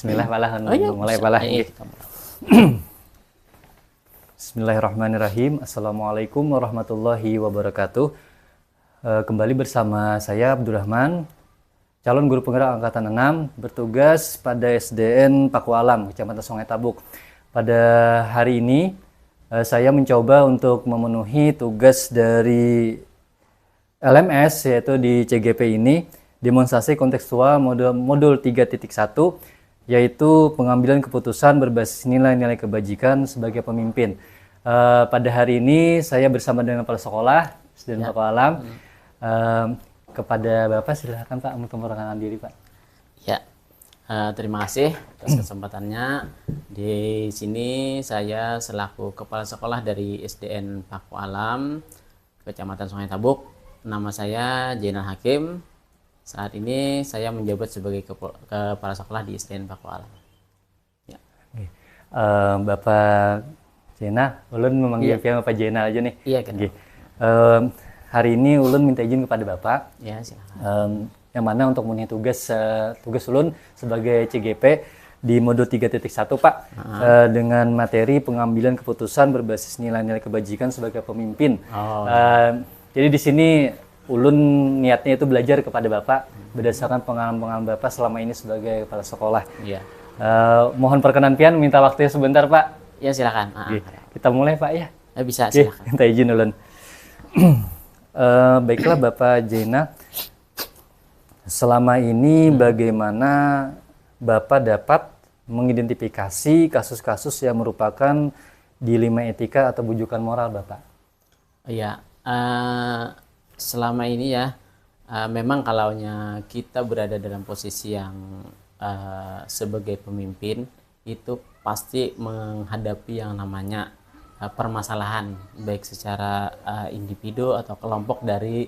Bismillah malah iya, mulai bisa. malah. Iya, Nggih. Bismillahirrahmanirrahim. Assalamualaikum warahmatullahi wabarakatuh. Kembali bersama saya Abdurrahman, calon guru penggerak angkatan 6, bertugas pada SDN Paku Alam, Kecamatan Sungai Tabuk. Pada hari ini saya mencoba untuk memenuhi tugas dari LMS, yaitu di CGP ini, demonstrasi kontekstual modul 3.1, yaitu pengambilan keputusan berbasis nilai-nilai kebajikan sebagai pemimpin. Pada hari ini saya bersama dengan kepala sekolah SDN Paku Alam. Kepada Bapak silakan Pak untuk memperkenalkan diri Pak. Ya, terima kasih atas kesempatannya. Di sini saya selaku kepala sekolah dari SDN Paku Alam, Kecamatan Sungai Tabuk. Nama saya Jainal Hakim. Saat ini saya menjabat sebagai kepala sekolah di SDN Paku Alam. Ya. Bapak Jainal, ulun memanggil Iya. Bapak Jainal aja nih. Iya, kenapa? Hari ini ulun minta izin kepada Bapak. Ya, silakan. Yang mana untuk memenuhi tugas ulun sebagai CGP di modul 3.1 Pak, dengan materi pengambilan keputusan berbasis nilai-nilai kebajikan sebagai pemimpin. Jadi di sini ulun niatnya itu belajar kepada Bapak berdasarkan pengalaman Bapak selama ini sebagai kepala sekolah. Iya. Mohon perkenan pian minta waktunya sebentar Pak. Ya, silakan. Kita mulai Pak ya. Bisa, silakan. Minta izin ulun. Baiklah Bapak Jaina, selama ini bagaimana Bapak dapat mengidentifikasi kasus-kasus yang merupakan dilema etika atau bujukan moral Bapak? Iya, selama ini ya, memang kalaunya kita berada dalam posisi yang sebagai pemimpin, itu pasti menghadapi yang namanya permasalahan, baik secara individu atau kelompok dari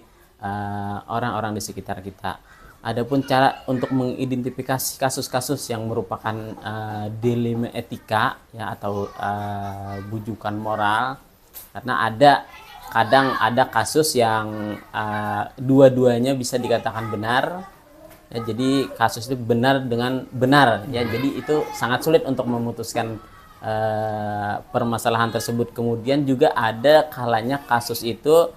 orang-orang di sekitar kita. Adapun cara untuk mengidentifikasi kasus-kasus yang merupakan dilema etika ya atau bujukan moral, karena kadang ada kasus yang dua-duanya bisa dikatakan benar ya, jadi kasus itu benar dengan benar ya, jadi itu sangat sulit untuk memutuskan permasalahan tersebut. Kemudian juga ada kalanya kasus itu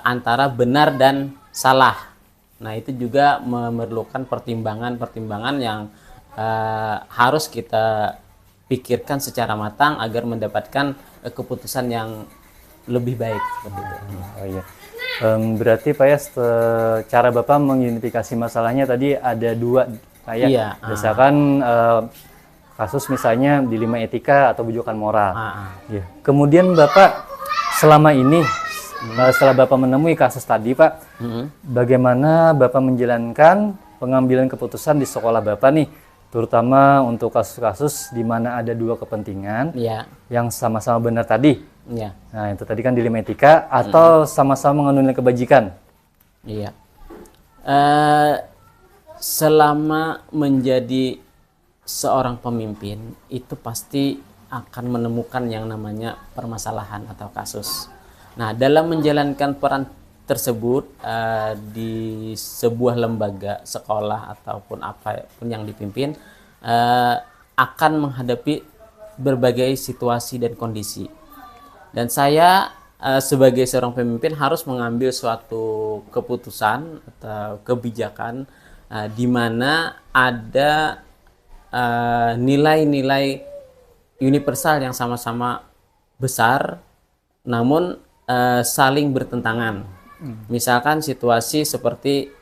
antara benar dan salah. Nah, itu juga memerlukan pertimbangan yang harus kita pikirkan secara matang agar mendapatkan keputusan yang lebih baik seperti itu. Oh iya. Berarti Pak ya, cara Bapak mengidentifikasi masalahnya tadi ada dua Pak ya. Iya. Berdasarkan kasus misalnya dilema etika atau bujukan moral. Ya. Kemudian Bapak selama ini setelah Bapak menemui kasus tadi Pak, bagaimana Bapak menjalankan pengambilan keputusan di sekolah Bapak nih, terutama untuk kasus-kasus di mana ada dua kepentingan yang sama-sama benar tadi. Nah, itu tadi kan dilema etika atau sama-sama mengandung nilai kebajikan. Iya. Selama menjadi seorang pemimpin itu pasti akan menemukan yang namanya permasalahan atau kasus. Nah, dalam menjalankan peran tersebut di sebuah lembaga, sekolah ataupun apapun yang dipimpin akan menghadapi berbagai situasi dan kondisi. Dan saya sebagai seorang pemimpin harus mengambil suatu keputusan atau kebijakan di mana ada nilai-nilai universal yang sama-sama besar namun saling bertentangan. Misalkan situasi seperti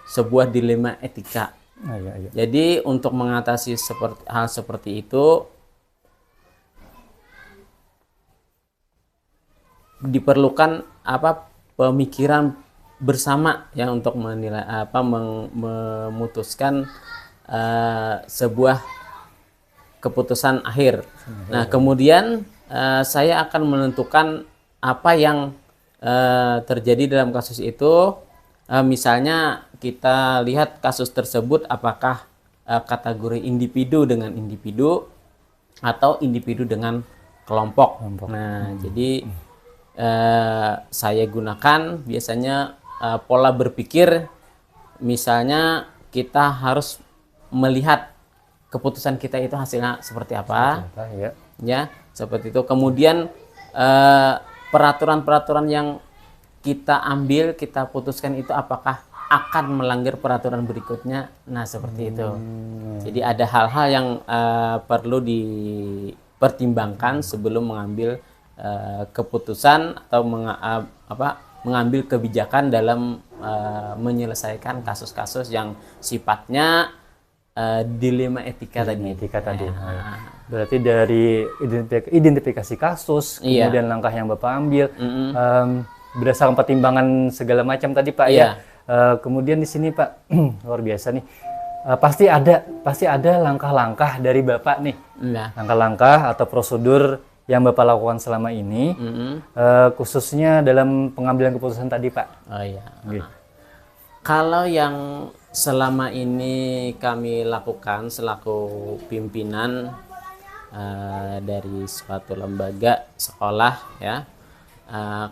sebuah dilema etika. Jadi untuk mengatasi hal seperti itu diperlukan pemikiran bersama ya untuk menilai memutuskan sebuah keputusan akhir. Nah, kemudian saya akan menentukan apa yang terjadi dalam kasus itu. Misalnya kita lihat kasus tersebut apakah kategori individu dengan individu atau individu dengan kelompok. Nah, jadi saya gunakan biasanya pola berpikir, misalnya kita harus melihat keputusan kita itu hasilnya seperti apa. Ya. Ya, seperti itu. Kemudian peraturan-peraturan yang kita ambil, kita putuskan itu apakah akan melanggar peraturan berikutnya. Nah, seperti itu. Jadi ada hal-hal yang perlu dipertimbangkan sebelum mengambil keputusan atau mengambil kebijakan dalam menyelesaikan kasus-kasus yang sifatnya dilema etika tadi. Berarti dari identifikasi kasus, Iya. kemudian langkah yang Bapak ambil, berdasarkan pertimbangan segala macam tadi Pak Iya. ya. Kemudian di sini Pak luar biasa nih. Pasti ada langkah-langkah dari Bapak nih. Nah. Langkah-langkah atau prosedur yang Bapak lakukan selama ini, khususnya dalam pengambilan keputusan tadi Pak. Oh iya. Oke. Kalau yang selama ini kami lakukan selaku pimpinan dari suatu lembaga sekolah ya,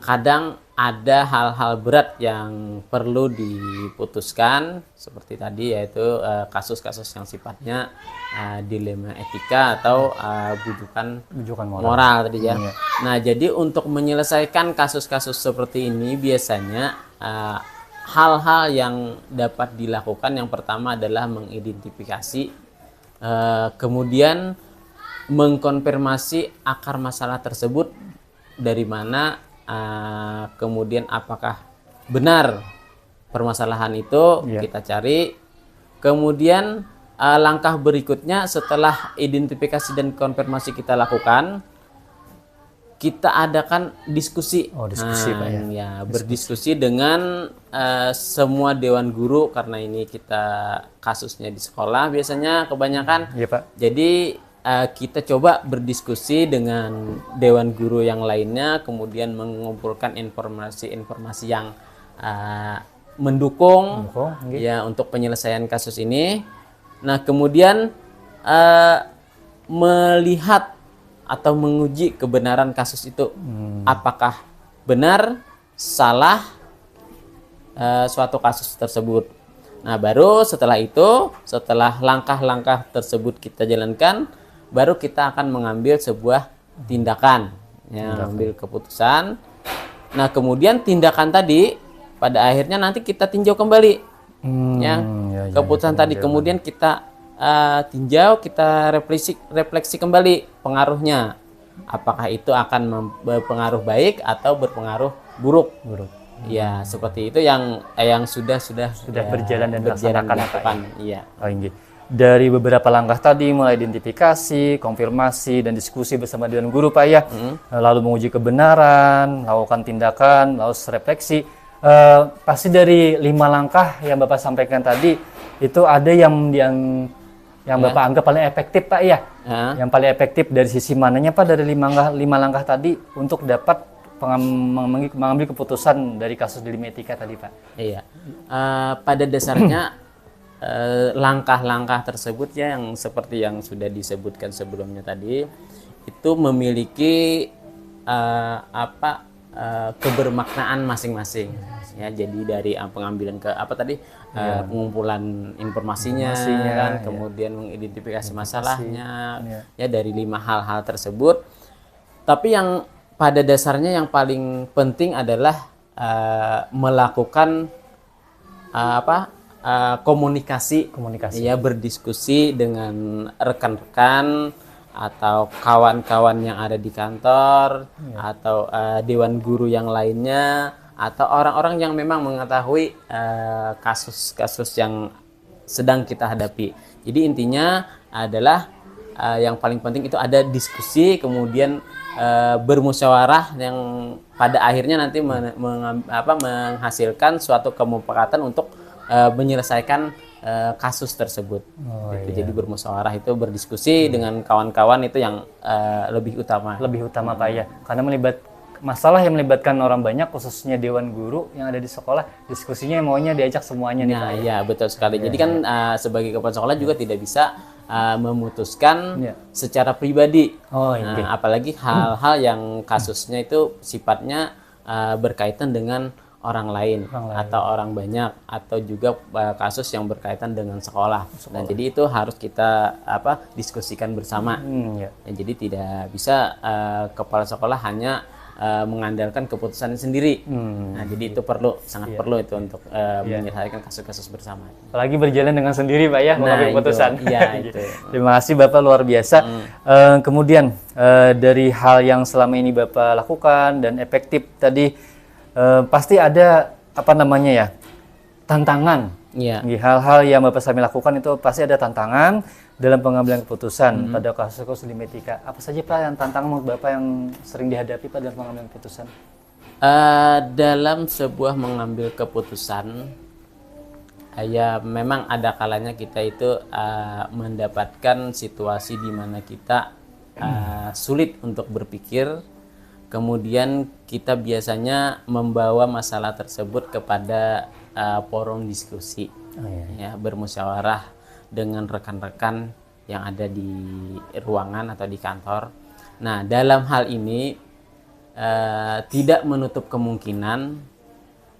kadang ada hal-hal berat yang perlu diputuskan seperti tadi, yaitu kasus-kasus yang sifatnya dilema etika atau bujukan moral tadi ya. Nah, jadi untuk menyelesaikan kasus-kasus seperti ini biasanya hal-hal yang dapat dilakukan yang pertama adalah mengidentifikasi, kemudian mengkonfirmasi akar masalah tersebut dari mana, kemudian apakah benar permasalahan itu kita cari. Kemudian langkah berikutnya setelah identifikasi dan konfirmasi kita lakukan, kita adakan diskusi. Pak ya. Berdiskusi dengan semua dewan guru, karena ini kita kasusnya di sekolah biasanya kebanyakan. Iya Pak. Jadi kita coba berdiskusi dengan dewan guru yang lainnya, kemudian mengumpulkan informasi-informasi yang mendukung ya untuk penyelesaian kasus ini. Nah, kemudian melihat atau menguji kebenaran kasus itu, apakah benar, salah suatu kasus tersebut. Nah, baru setelah itu, setelah langkah-langkah tersebut kita jalankan, baru kita akan mengambil sebuah tindakan, ya, ambil keputusan. Nah, kemudian tindakan tadi pada akhirnya nanti kita tinjau kembali, keputusan tadi. Kemudian kita tinjau, kita refleksi kembali pengaruhnya. Apakah itu akan berpengaruh baik atau berpengaruh buruk? Ya, seperti itu yang sudah berjalan dan dilakukan. Iya. Dari beberapa langkah tadi, mulai identifikasi, konfirmasi, dan diskusi bersama dengan guru Pak ya, lalu menguji kebenaran, melakukan tindakan, lalu refleksi. Pasti dari 5 langkah yang Bapak sampaikan tadi, itu ada yang Bapak anggap paling efektif Pak ya. Yang paling efektif dari sisi mananya Pak dari 5 langkah tadi untuk dapat mengambil keputusan dari kasus dilema etika tadi Pak? Iya. Pada dasarnya langkah-langkah tersebut ya, yang seperti yang sudah disebutkan sebelumnya tadi, itu memiliki kebermaknaan masing-masing ya. Jadi dari pengambilan pengumpulan informasinya kan, kemudian mengidentifikasi masalahnya ya, dari 5 hal-hal tersebut. Tapi yang pada dasarnya yang paling penting adalah melakukan komunikasi ya, berdiskusi dengan rekan-rekan atau kawan-kawan yang ada di kantor, atau dewan guru yang lainnya, atau orang-orang yang memang mengetahui kasus-kasus yang sedang kita hadapi. Jadi intinya adalah yang paling penting itu ada diskusi, kemudian bermusyawarah yang pada akhirnya nanti menghasilkan suatu kesepakatan untuk menyelesaikan kasus tersebut. Jadi bermusyawarah itu berdiskusi dengan kawan-kawan itu yang lebih utama Pak ya, karena masalah yang melibatkan orang banyak, khususnya dewan guru yang ada di sekolah, diskusinya maunya diajak semuanya nih Pak. Ya, betul sekali. Jadi kan sebagai kepala sekolah juga tidak bisa memutuskan secara pribadi. Apalagi hal-hal yang kasusnya itu sifatnya berkaitan dengan orang lain atau orang banyak atau juga kasus yang berkaitan dengan sekolah. Nah, jadi itu harus kita diskusikan bersama. Ya. Jadi tidak bisa kepala sekolah hanya mengandalkan keputusannya sendiri. Nah, jadi itu sangat perlu itu untuk menyelesaikan kasus-kasus bersama. Apalagi berjalan dengan sendiri, Pak ya, mengambil keputusan. Iya, itu. Terima kasih Bapak, luar biasa. Kemudian dari hal yang selama ini Bapak lakukan dan efektif tadi, pasti ada tantangan. Iya. Hal-hal yang Bapak Sami lakukan itu pasti ada tantangan dalam pengambilan keputusan pada kasus Limetika. Apa saja Pak yang tantangan menurut Bapak yang sering dihadapi Pak dalam pengambilan keputusan? Dalam sebuah mengambil keputusan, ya memang ada kalanya kita itu mendapatkan situasi di mana kita sulit untuk berpikir. Kemudian kita biasanya membawa masalah tersebut kepada forum diskusi, ya, bermusyawarah dengan rekan-rekan yang ada di ruangan atau di kantor. Nah, dalam hal ini tidak menutup kemungkinan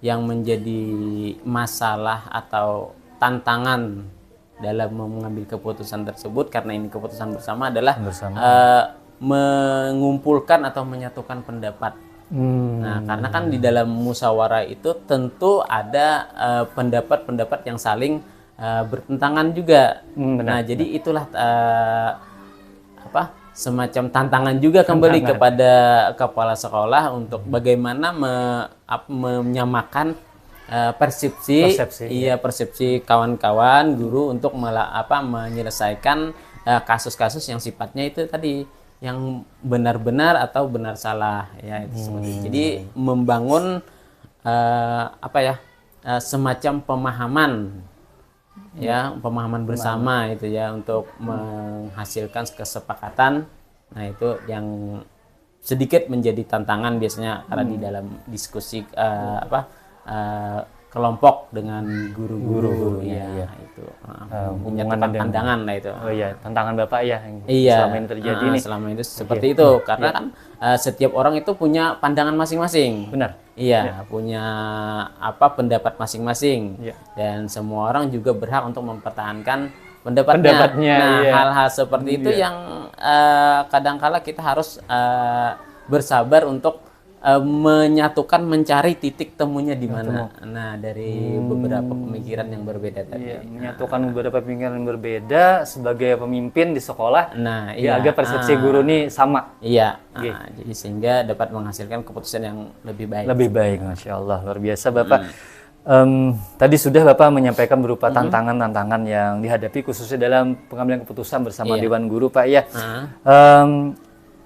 yang menjadi masalah atau tantangan dalam mengambil keputusan tersebut, karena ini keputusan bersama, adalah mengumpulkan atau menyatukan pendapat. Nah, karena kan di dalam musyawarah itu tentu ada pendapat-pendapat yang saling bertentangan juga. Nah, jadi itulah semacam tantangan juga kembali kepada kepala sekolah untuk bagaimana menyamakan persepsi kawan-kawan guru untuk menyelesaikan kasus-kasus yang sifatnya itu tadi yang benar-benar atau benar salah, ya, itu seperti itu. Jadi membangun semacam pemahaman bersama itu ya, untuk menghasilkan kesepakatan. Nah, itu yang sedikit menjadi tantangan biasanya karena di dalam diskusi kelompok dengan guru-guru, ya, itu menyatukan pandangan lah itu. Oh iya, tantangan Bapak ya yang iya, selama ini terjadi nih. Selama itu seperti itu, karena kan setiap orang itu punya pandangan masing-masing. Benar. Iya, punya pendapat masing-masing. Dan semua orang juga berhak untuk mempertahankan pendapatnya. Nah, hal-hal seperti itu yang kadangkala kita harus bersabar untuk menyatukan, mencari titik temunya di mana. Nah, dari beberapa pemikiran yang berbeda tadi. Menyatukan beberapa pemikiran yang berbeda sebagai pemimpin di sekolah. Nah, agar persepsi guru ini sama. Iya. Jadi sehingga dapat menghasilkan keputusan yang lebih baik. Lebih baik, Masya Allah, luar biasa Bapak. Tadi sudah Bapak menyampaikan berupa tantangan-tantangan yang dihadapi khususnya dalam pengambilan keputusan bersama Dewan Guru, Pak ya.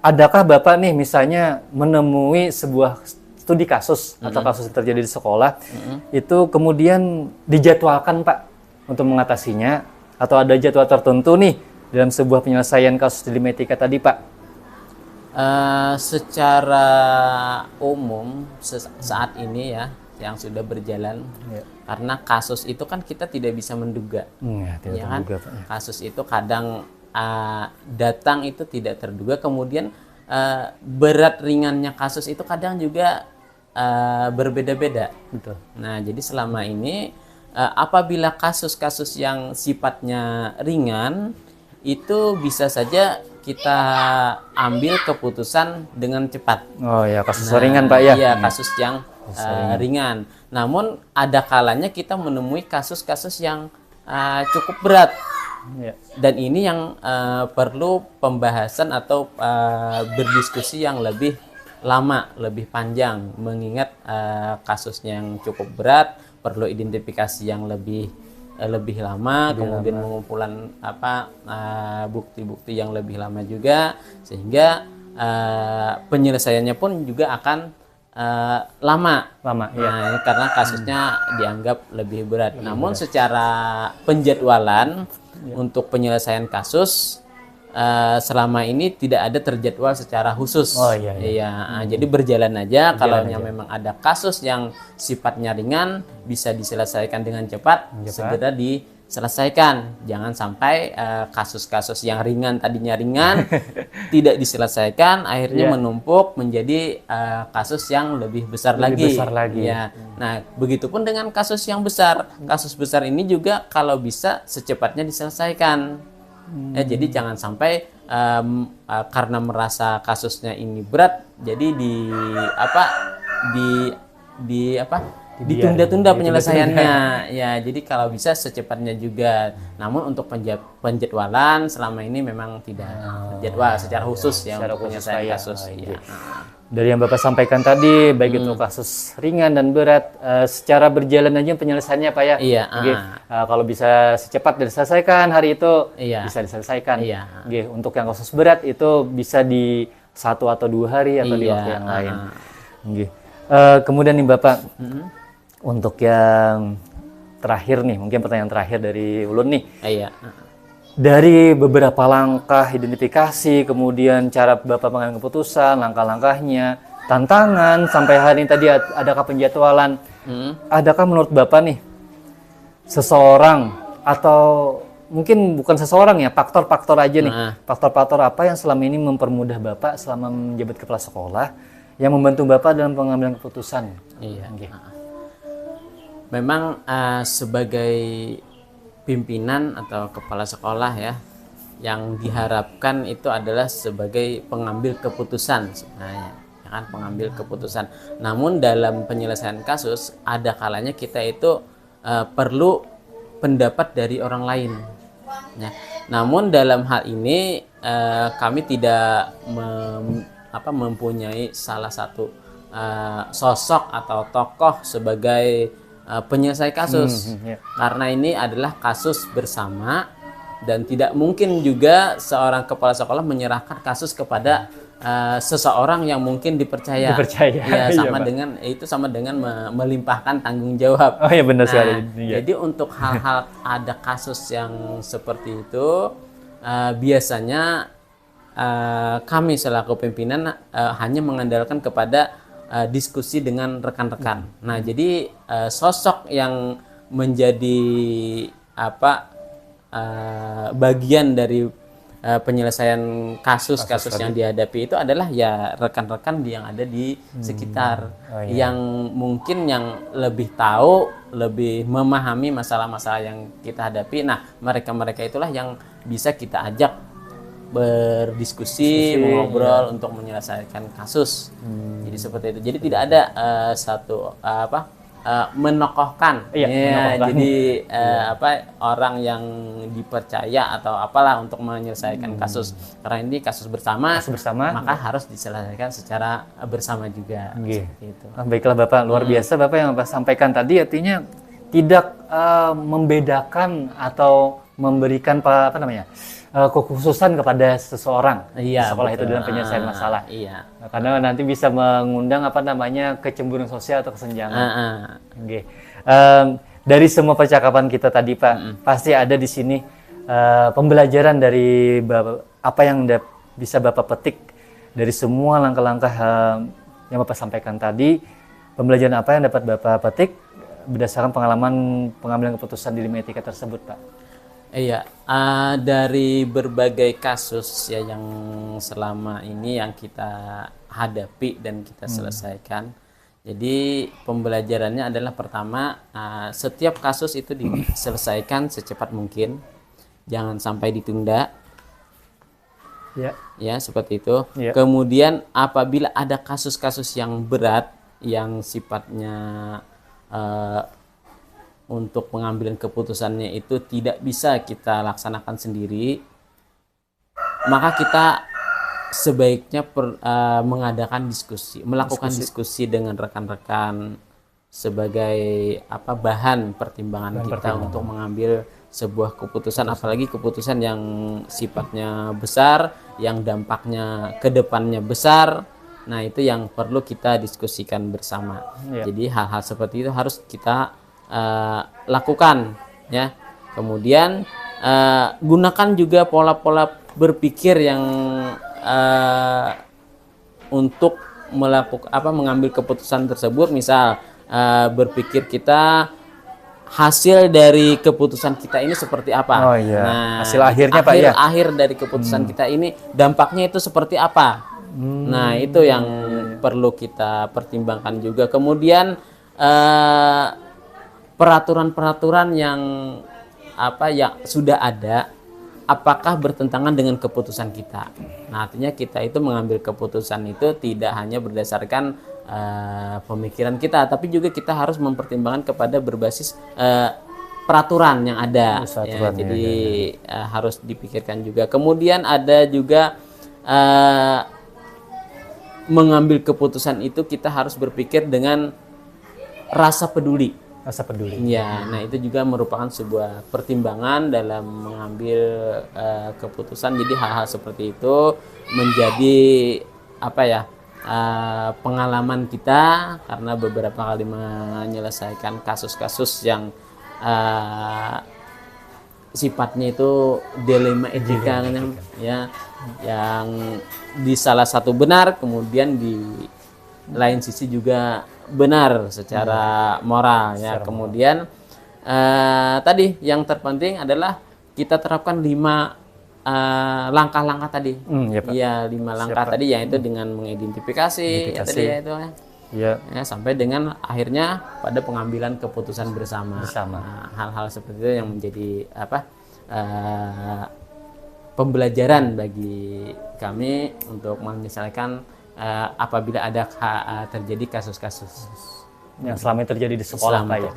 Adakah Bapak nih misalnya menemui sebuah studi kasus atau kasus yang terjadi di sekolah, itu kemudian dijadwalkan Pak untuk mengatasinya, atau ada jadwal tertentu nih dalam sebuah penyelesaian kasus di Limetika tadi Pak? Secara umum saat ini ya yang sudah berjalan, karena kasus itu kan kita tidak bisa menduga, terduga, Pak. Kasus itu kadang datang itu tidak terduga, kemudian berat ringannya kasus itu kadang juga berbeda-beda. Betul. Nah, jadi selama ini apabila kasus-kasus yang sifatnya ringan itu bisa saja kita ambil keputusan dengan cepat. Oh ya, kasus ringan Pak ya. Iya, kasus yang ringan. Namun ada kalanya kita menemui kasus-kasus yang cukup berat. Dan ini yang perlu pembahasan atau berdiskusi yang lebih lama, lebih panjang, mengingat kasusnya yang cukup berat, perlu identifikasi yang lebih lama, kemudian pengumpulan bukti-bukti yang lebih lama juga, sehingga penyelesaiannya pun juga akan lama. Nah, karena kasusnya dianggap lebih berat. Namun secara penjadwalan untuk penyelesaian kasus selama ini tidak ada terjadwal secara khusus. Jadi berjalan aja. Kalau memang ada kasus yang sifatnya ringan bisa diselesaikan dengan cepat, segera selesaikan. Jangan sampai kasus-kasus yang ringan tadinya ringan tidak diselesaikan, akhirnya menumpuk menjadi kasus yang lebih besar lagi. Ya. Nah, begitupun dengan kasus yang besar. Kasus besar ini juga kalau bisa secepatnya diselesaikan. Ya, jadi jangan sampai karena merasa kasusnya ini berat, jadi ditunda-tunda penyelesaiannya. Ya, jadi kalau bisa secepatnya juga. Namun untuk penjadwalan selama ini memang tidak terjadwal secara khusus ya untuk penyelesaian kasus. Ya. Dari yang Bapak sampaikan tadi, baik itu kasus ringan dan berat, secara berjalan aja penyelesaiannya Pak ya. Iya. Kalau bisa secepat diselesaikan hari itu, bisa diselesaikan. Untuk yang kasus berat itu bisa di 1 atau 2 hari atau di waktu yang lain. Kemudian nih Bapak, untuk yang terakhir nih, mungkin pertanyaan terakhir dari Ulun nih. Dari beberapa langkah identifikasi, kemudian cara Bapak mengambil keputusan, langkah-langkahnya, tantangan, sampai hari ini tadi adakah penjadwalan, adakah menurut Bapak nih, seseorang atau mungkin bukan seseorang ya, faktor-faktor aja nih, faktor-faktor apa yang selama ini mempermudah Bapak selama menjabat kepala sekolah, yang membantu Bapak dalam pengambilan keputusan? Memang sebagai pimpinan atau kepala sekolah ya, yang diharapkan itu adalah sebagai pengambil keputusan sebenarnya, ya kan, pengambil keputusan. Namun dalam penyelesaian kasus ada kalanya kita itu perlu pendapat dari orang lain. Ya. Namun dalam hal ini kami tidak mempunyai salah satu sosok atau tokoh sebagai penyelesai kasus, karena ini adalah kasus bersama dan tidak mungkin juga seorang kepala sekolah menyerahkan kasus kepada seseorang yang mungkin dipercaya. Ya, sama dengan melimpahkan tanggung jawab. Benar sekali. Jadi untuk hal-hal ada kasus yang seperti itu, biasanya kami selaku pimpinan hanya mengandalkan kepada diskusi dengan rekan-rekan. Nah, jadi sosok yang menjadi bagian dari penyelesaian kasus-kasus yang dihadapi itu adalah ya rekan-rekan yang ada di sekitar, yang mungkin yang lebih tahu, lebih memahami masalah-masalah yang kita hadapi. Nah, mereka-mereka itulah yang bisa kita ajak berdiskusi, mengobrol untuk menyelesaikan kasus. Jadi seperti itu. Jadi tidak ada satu menokohkan. Jadi orang yang dipercaya atau apalah untuk menyelesaikan kasus. Karena ini kasus bersama, maka harus diselesaikan secara bersama juga. Seperti itu. Baiklah Bapak, luar biasa Bapak yang Bapak sampaikan tadi, artinya tidak membedakan atau memberikan kekhususan kepada seseorang di sekolah itu dalam penyelesaian masalah. Karena nanti bisa mengundang kecemburuan sosial atau kesenjangan. Dari semua percakapan kita tadi Pak, pasti ada di sini pembelajaran dari apa yang bisa Bapak petik dari semua langkah-langkah yang Bapak sampaikan tadi. Pembelajaran apa yang dapat Bapak petik berdasarkan pengalaman pengambilan keputusan di 5 etika tersebut Pak? Dari berbagai kasus ya yang selama ini yang kita hadapi dan kita selesaikan. Jadi pembelajarannya adalah pertama, setiap kasus itu diselesaikan secepat mungkin, jangan sampai ditunda. Ya seperti itu. Kemudian apabila ada kasus-kasus yang berat yang sifatnya untuk pengambilan keputusannya itu tidak bisa kita laksanakan sendiri, maka kita sebaiknya mengadakan diskusi, melakukan diskusi dengan rekan-rekan sebagai bahan pertimbangan kita untuk mengambil sebuah keputusan, apalagi keputusan yang sifatnya besar, yang dampaknya ke depannya besar. Nah, itu yang perlu kita diskusikan bersama. Jadi hal-hal seperti itu harus kita lakukan ya. Kemudian gunakan juga pola-pola berpikir yang untuk mengambil keputusan tersebut. Misal berpikir kita hasil dari keputusan kita ini seperti apa. Oh iya. Nah, Hasil akhirnya Pak ya. akhir dari keputusan kita ini dampaknya itu seperti apa. Nah, itu yang perlu kita pertimbangkan juga. Kemudian peraturan-peraturan yang yang sudah ada, apakah bertentangan dengan keputusan kita. Nah, artinya kita itu mengambil keputusan itu tidak hanya berdasarkan pemikiran kita, tapi juga kita harus mempertimbangkan kepada berbasis peraturan yang ada. Jadi harus dipikirkan juga. Kemudian ada juga mengambil keputusan itu kita harus berpikir dengan rasa peduli. Rasa peduli. Ya, nah itu juga merupakan sebuah pertimbangan dalam mengambil keputusan. Jadi hal-hal seperti itu menjadi pengalaman kita karena beberapa kali menyelesaikan kasus-kasus yang sifatnya itu dilema etika yang di salah satu benar, kemudian di lain sisi juga benar secara moral ya. Kemudian tadi yang terpenting adalah kita terapkan 5 langkah-langkah tadi. Iya, 5 langkah tadi, yaitu dengan mengidentifikasi ya, tadi ya itu ya, sampai dengan akhirnya pada pengambilan keputusan bersama. Nah, hal-hal seperti itu yang menjadi pembelajaran bagi kami untuk menyelesaikan apabila ada terjadi kasus-kasus yang selama ini terjadi di sekolah Pak ya.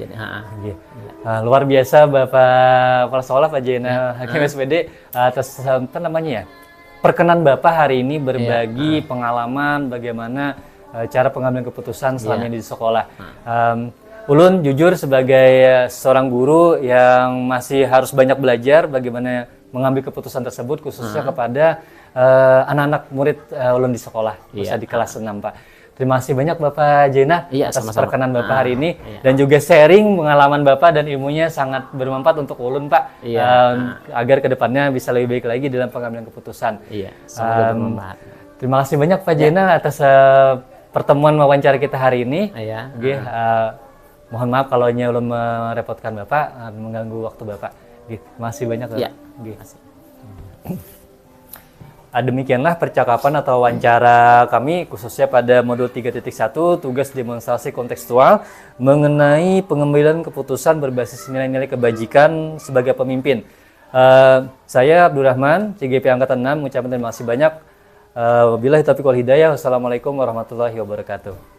Luar biasa Bapak Kepala Sekolah Pak Jainal Hakim SPD atas perkenan Bapak hari ini berbagi pengalaman bagaimana cara pengambilan keputusan selama ini di sekolah. Ulun jujur sebagai seorang guru yang masih harus banyak belajar bagaimana mengambil keputusan tersebut, khususnya kepada anak-anak murid ulun di sekolah, khususnya di kelas 6 Pak. Terima kasih banyak Bapak Jainal atas perkenan Bapak hari ini dan juga sharing pengalaman Bapak dan ilmunya sangat bermanfaat untuk ulun Pak, agar kedepannya bisa lebih baik lagi dalam pengambilan keputusan. Semoga bermanfaat. Terima kasih banyak Pak Jainal atas pertemuan wawancara kita hari ini. Mohon maaf kalau ulun merepotkan Bapak, mengganggu waktu Bapak. Terima kasih banyak. Demikianlah percakapan atau wawancara kami khususnya pada modul 3.1 tugas demonstrasi kontekstual mengenai pengambilan keputusan berbasis nilai-nilai kebajikan sebagai pemimpin. Saya Abdurrahman, CGP Angkatan 6 mengucapkan terima kasih banyak. Wabillahi taufiq wal hidayah. Wassalamualaikum warahmatullahi wabarakatuh.